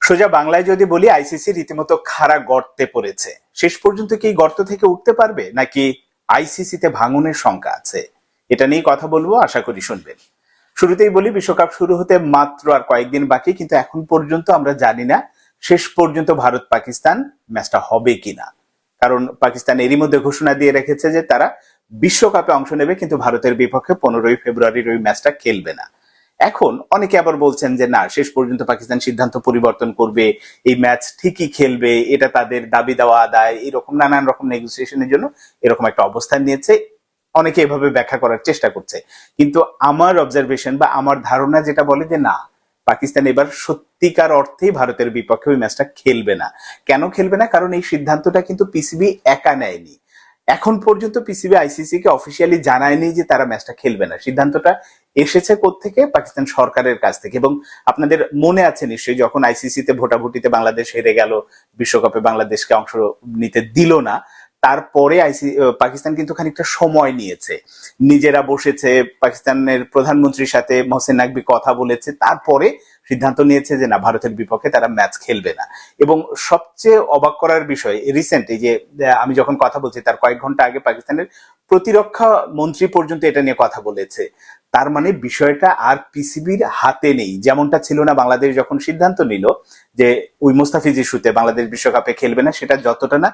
সোজা বাংলায় যদি বলি, আইসিসি রীতিমতো খাড়া গর্তে পড়েছে। শেষ পর্যন্ত কি গর্ত থেকে উঠতে পারবে, নাকি আইসিসিতে ভাঙনের শঙ্কা আছে? এটা নিয়ে কথা বলবো, আশা করি শুনবেন। শুরুতেই বলি, বিশ্বকাপ শুরু হতে মাত্র আর কয়েকদিন বাকি, কিন্তু এখন পর্যন্ত আমরা জানি না শেষ পর্যন্ত ভারত পাকিস্তান ম্যাচটা হবে কিনা। কারণ পাকিস্তান এরই মধ্যে ঘোষণা দিয়ে রেখেছে যে তারা বিশ্বকাপে অংশ নেবে, কিন্তু ভারতের বিপক্ষে 15ই ফেব্রুয়ারির ওই ম্যাচটা খেলবে না। এখন অনেকে আবার বলছেন যে না, শেষ পর্যন্ত পাকিস্তান সিদ্ধান্ত পরিবর্তন করবে, এই ম্যাচ ঠিকই খেলবে, এটা তাদের দাবি দেওয়া আদায়, এরকম নানান রকম নেগোসিয়েশনের জন্য এরকম একটা অবস্থান নিয়েছে। অনেকে এভাবে ব্যাখ্যা করার চেষ্টা করছে, কিন্তু আমার অবজারভেশন বা আমার ধারণা যেটা বলে যে না, পাকিস্তান এবার সত্যিকার অর্থেই ভারতের বিপক্ষে ওই ম্যাচটা খেলবে না। কেন খেলবে না? কারণ এই সিদ্ধান্তটা কিন্তু পিসিবি একা নেয়নি। এখন পর্যন্ত পিসিবি আইসিসি কে অফিসিয়ালি জানায়নি যে তারা ম্যাচটা খেলবে না। সিদ্ধান্তটা এসেছে কোত্থেকে? পাকিস্তান সরকারের কাছ থেকে। এবং আপনাদের মনে আছে নিশ্চয়ই, যখন আইসিসি তে ভোটাভুটিতে বাংলাদেশ হেরে গেল, বিশ্বকাপে বাংলাদেশকে অংশ নিতে দিল না, তারপরে পাকিস্তান কিন্তু খানিকটা সময় নিয়েছে, নিজেরা বসেছে, পাকিস্তানের প্রধানমন্ত্রীর সাথে মোহসেন নাকভি কথা বলেছে, তারপরে সিদ্ধান্ত নিয়েছে যে না, ভারতের বিপক্ষে তারা ম্যাচ খেলবে না। এবং সবচেয়ে অবাক করার বিষয়, রিসেন্ট এই যে আমি যখন কথা বলছি তার কয়েক ঘন্টা আগে পাকিস্তানের প্রতিরক্ষা মন্ত্রী পর্যন্ত এটা নিয়ে কথা বলেছে। তার মানে বিষয়টা আর পিসিবির হাতে নেই, যেমনটা ছিল না বাংলাদেশ যখন সিদ্ধান্ত নিল যে ওই মুস্তাফিজ ইস্যুতে বাংলাদেশ বিশ্বকাপে খেলবে না, সেটা যতটা না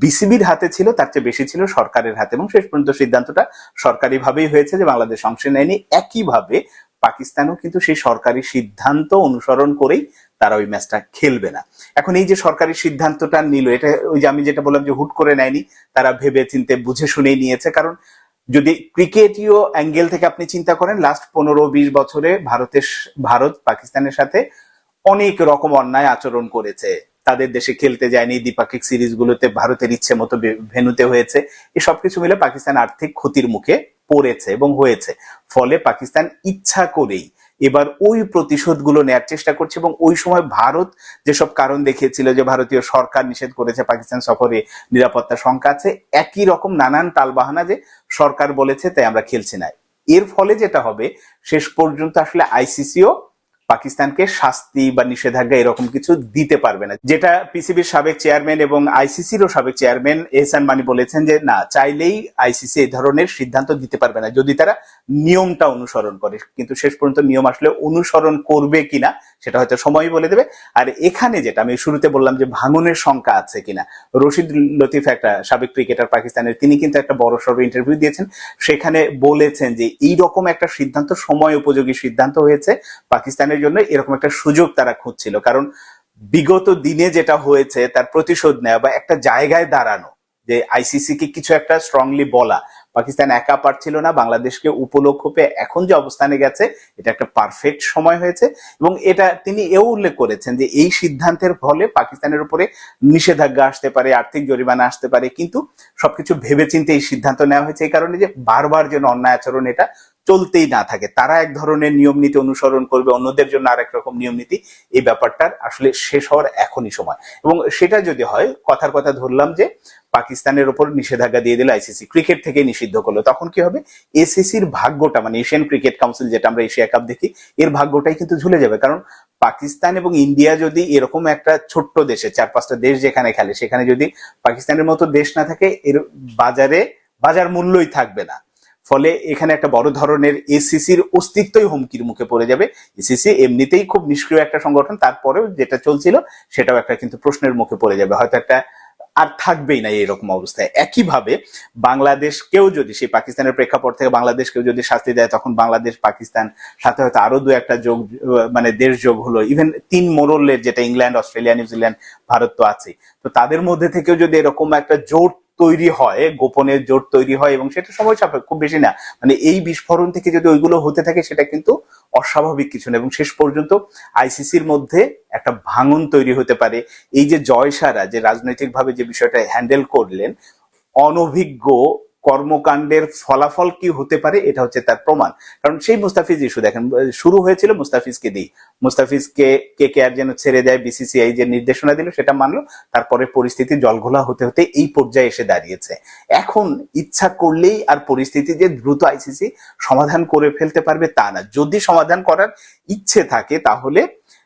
বিসিবির হাতে ছিল, তার চেয়ে বেশি ছিল সরকারের হাতে। এবং শেষ পর্যন্ত সিদ্ধান্তটা সরকারি ভাবেই হয়েছে যে বাংলাদেশ অংশ নেয়নি। একইভাবে পাকিস্তানও কিন্তু সেই সরকারি সিদ্ধান্ত অনুসরণ করেই তারা ওই ম্যাচটা খেলবে না। এখন এই যে সরকারি সিদ্ধান্তটা নিল, এটা ওই যে আমি যেটা বললাম যে হুট করে নেয়নি, তারা ভেবে চিন্তে বুঝে শুনেই নিয়েছে। কারণ যদি ক্রিকেটীয় অ্যাঙ্গেল থেকে আপনি চিন্তা করেন, লাস্ট 15-20 বছরে ভারত পাকিস্তানের সাথে অনেক রকম অন্যায় আচরণ করেছে। তাদের দেশে খেলতে যায়নি, দ্বিপাক্ষিক সিরিজগুলোতে ভারতের ইচ্ছে মতো ভেন্যুতে হয়েছে। এই সবকিছু মিলে পাকিস্তান আর্থিক ক্ষতির মুখে পড়েছে এবং হয়েছে। ফলে পাকিস্তান ইচ্ছা করেই এবার ওই প্রতিশোধগুলো নেয়ার চেষ্টা করছে। এবং ওই সময় ভারত যেসব কারণ দেখিয়েছিল, যে ভারতীয় সরকার নিষেধ করেছে পাকিস্তান সফরে, নিরাপত্তা শঙ্কা আছে, একই রকম নানান টালবাহানা যে সরকার বলেছে তাই আমরা খেলছি না। এর ফলে যেটা হবে, শেষ পর্যন্ত আসলে আইসিসিও পাকিস্তানকে শাস্তি বা নিষেধাজ্ঞা এরকম কিছু দিতে পারবে না। যেটা পিসিবির সাবেক চেয়ারম্যান এবং আইসিসিরও সাবেক চেয়ারম্যান এহসান মানি বলেছেন যে না, চাইলেই আইসিসি এই ধরনের সিদ্ধান্ত দিতে পারবে না যদি তারা নিয়মটা অনুসরণ করে। কিন্তু শেষ পর্যন্ত নিয়ম আসলে অনুসরণ করবে কিনা সেটা হয়তো সময়ই বলে দেবে। আর এখানে যেটা আমি শুরুতে বললাম যে ভাঙনের শঙ্কা আছে কিনা, রশিদ লতিফ একটা সাবেক ক্রিকেটার পাকিস্তানের, তিনি কিন্তু একটা বড় সড় ইন্টারভিউ দিয়েছেন, সেখানে বলেছেন যে এইরকম একটা সিদ্ধান্ত সময় উপযোগী সিদ্ধান্ত হয়েছে পাকিস্তানের জন্য। এরকম একটা সুযোগ তারা খুঁজছিল, কারণ বিগত দিনে যেটা হয়েছে তার প্রতিশোধ নেওয়া বা একটা জায়গায় দাঁড়ানো, যে আইসিসি কে কিছু একটা স্ট্রংলি বলা, পাকিস্তান একা পারছিল না। বাংলাদেশকে উপলক্ষ পেয়ে এখন যে অবস্থানে গেছে, এটা একটা পারফেক্ট সময় হয়েছে। এবং এটা তিনি এও উল্লেখ করেছেন যে এই সিদ্ধান্তের ফলে পাকিস্তানের উপরে নিষেধাজ্ঞা আসতে পারে, আর্থিক জরিমানা আসতে পারে, কিন্তু সবকিছু ভেবেচিন্তে এই সিদ্ধান্ত নেওয়া হয়েছে এই কারণে যে বারবার যেন অন্যায় আচরণ এটা চলতেই না থাকে। তারা এক ধরনের নিয়ম নীতি অনুসরণ করবে, অন্যদের জন্য আরেক রকম নিয়ম নীতি, এই ব্যাপারটার আসলে শেষ হওয়ার এখনই সময়। এবং সেটা যদি হয়, কথার কথা ধরলাম যে পাকিস্তানের উপর নিষেধাজ্ঞা দিয়ে দিল আইসিসি, ক্রিকেট থেকে নিষিদ্ধ করলো, তখন কি হবে? এসিসির ভাগ্যটা, মানে এশিয়ান ক্রিকেট কাউন্সিল যেটা আমরা এশিয়া কাপ দেখি, এর ভাগ্যটাই কিন্তু ঝুলে যাবে। কারণ পাকিস্তান এবং ইন্ডিয়া যদি এরকম একটা ছোট্ট দেশে, 4-5টা দেশ যেখানে খেলে, সেখানে যদি পাকিস্তানের মতো দেশ না থাকে, এর বাজার মূল্যই থাকবে না। ফলে এখানে একটা বড় ধরনের এসিসির অস্তিত্বই হুমকির মুখে পড়ে যাবে। এসিসি এমনিতেই খুব নিষ্ক্রিয় একটা সংগঠন, তারপরেও যেটা চলছিল সেটাও একটা কিন্তু প্রশ্নের মুখে পড়ে যাবে, হয়তো একটা আর থাকবেই না এরকম অবস্থায়। একইভাবে বাংলাদেশকেও যদি, সেই পাকিস্তানের প্রেক্ষাপট থেকে বাংলাদেশকেও যদি শাস্তি দেয়, তখন বাংলাদেশ, পাকিস্তান, সাথে হয়তো আরো 2-1টা যোগ, মানে দেশ যোগ হলো, ইভেন 3 মোড়লের, যেটা ইংল্যান্ড, অস্ট্রেলিয়া, নিউজিল্যান্ড, ভারত তো আছে, তো তাদের মধ্যে থেকেও যদি এরকম একটা জোট তৈরি হয়, গোপনের জোট তৈরি হয়, এবং সেটা সময় সাপেক্ষ, খুব বেশি না, মানে এই বিস্ফোরণ থেকে যদি ওইগুলো হতে থাকে, সেটা কিন্তু অস্বাভাবিক কিছু না। এবং শেষ পর্যন্ত আইসিসির মধ্যে একটা ভাঙন তৈরি হতে পারে। এই যে জয় সারা যে রাজনৈতিকভাবে যে বিষয়টা হ্যান্ডেল করলেন, অনভিজ্ঞ কর্মকাণ্ডের ফলাফল কি হতে পারে, এটা হচ্ছে তার প্রমাণ। কারণ সেই মুস্তাফিজ ইস্যু দেখেন, শুরু হয়েছিল মুস্তাফিজকে দিয়ে, মুস্তাফিজকে কেকেআর যেন ছেড়ে দেয়, বিসিসিআই যে নির্দেশনা দিল সেটা মানলো, তারপরে পরিস্থিতি জলঘোলা হতে হতে এই পর্যায়ে এসে দাঁড়িয়েছে। এখন ইচ্ছা করলেই আর পরিস্থিতি যে দ্রুত আইসিসি সমাধান করে ফেলতে পারবে তা না। যদি সমাধান করার ইচ্ছে থাকে, তাহলে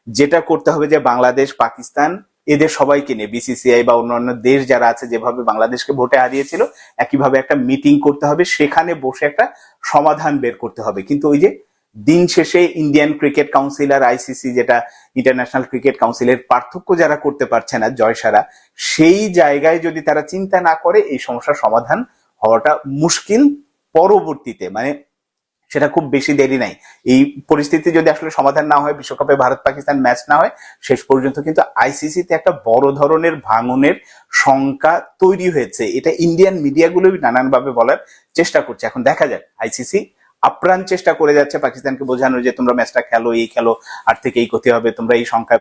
যেটা করতে হবে যে বাংলাদেশ, পাকিস্তান এদের সবাইকে নিয়ে বিসিসিআই বা অন্যান্য দেশ যারা আছে যেভাবে বাংলাদেশকে ভোটে হারিয়েছিল একইভাবে একটা মিটিং করতে হবে, সেখানে বসে একটা সমাধান বের করতে হবে। কিন্তু ওই যে দিন শেষে ইন্ডিয়ান ক্রিকেট কাউন্সিল আর আইসিসি, যেটা ইন্টারন্যাশনাল ক্রিকেট কাউন্সিলের পার্থক্য যারা করতে পারছে না জয়সারা, সেই জায়গায় যদি তারা চিন্তা না করে এই সমস্যার সমাধান হওয়াটা মুশকিল। পরবর্তীতে মানে সেটা খুব বেশি দেরি নাই, এই পরিস্থিতি যদি আসলে সমাধান না হয়, বিশ্বকাপে ভারত পাকিস্তান ম্যাচ না হয়, শেষ পর্যন্ত কিন্তু আইসিসিতে একটা বড় ধরনের ভাঙনের শঙ্কা তৈরি হয়েছে। এটা ইন্ডিয়ান মিডিয়াগুলোই নানানভাবে বলার চেষ্টা করছে। এখন দেখা যাক, আইসিসি আপ্রাণ চেষ্টা করে যাচ্ছে পাকিস্তানকে বোঝানোর যে তোমরা ম্যাচটা খেলো, এই খেলো, আর থেকে এই ক্ষতি হবে, তোমরা এই সংখ্যা